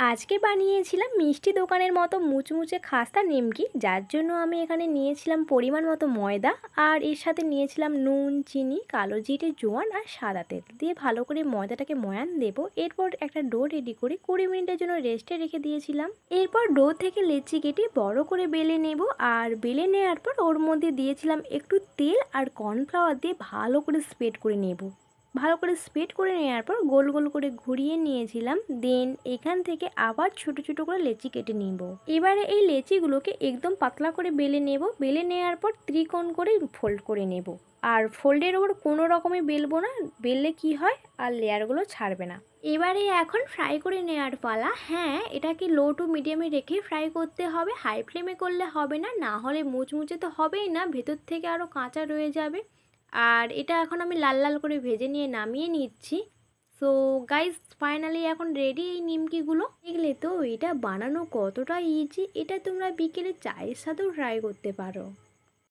আজকে বানিয়েছিলাম মিষ্টি দোকানের মতো মুচমুচে খাস্তা নিমকি, যার জন্য আমি এখানে নিয়েছিলাম পরিমাণ মতো ময়দা, আর এর সাথে নিয়েছিলাম নুন, চিনি, কালো জিরে, জোয়ান আর সাদা তেল দিয়ে ভালো করে ময়দাটাকে ময়ান দেব। এরপর একটা ডো রেডি করে 20 মিনিটের জন্য রেস্টে রেখে দিয়েছিলাম। এরপর ডো থেকে লেচি কেটে বড় করে বেলে নেব, আর বেলে নেওয়ার পর ওর মধ্যে দিয়েছিলাম একটু তেল আর কর্নফ্লাওয়ার দিয়ে ভালো করে স্প্রেড করে নেব। ভালো করে স্প্রেড করে নেওয়ার পর গোল গোল করে ঘুরিয়ে নিয়েছিলাম। দেন এখান থেকে আবার ছোট ছোট করে লেচি কেটে নিব। এবারে এই লেচিগুলোকে একদম পাতলা করে বেলে নেব। বেলে নেওয়ার পর ত্রিকোণ করে ফোল্ড করে নেব। আর ফোল্ডের ওপর কোনো রকমই বেলবো না, বেললে কি হয় আর লেয়ারগুলো ছাড়বে না। এবারে এখন ফ্রাই করে নেওয়ার পালা। হ্যাঁ, এটাকে লো টু মিডিয়ামে রেখে ফ্রাই করতে হবে, হাই ফ্লেমে করলে হবে না, না হলে মুচমুচে তো হবেই না, ভেতর থেকে আরও কাঁচা রয়ে যাবে। আর এটা এখন আমি লাল লাল করে ভেজে নিয়ে নামিয়ে নিচ্ছি। সো গাইস, ফাইনালি এখন রেডি এই নিমকিগুলো। দেখলে তো এটা বানানো কতটা ইজি। এটা তোমরা বিকেলে চায়ের সাথেও ট্রাই করতে পারো।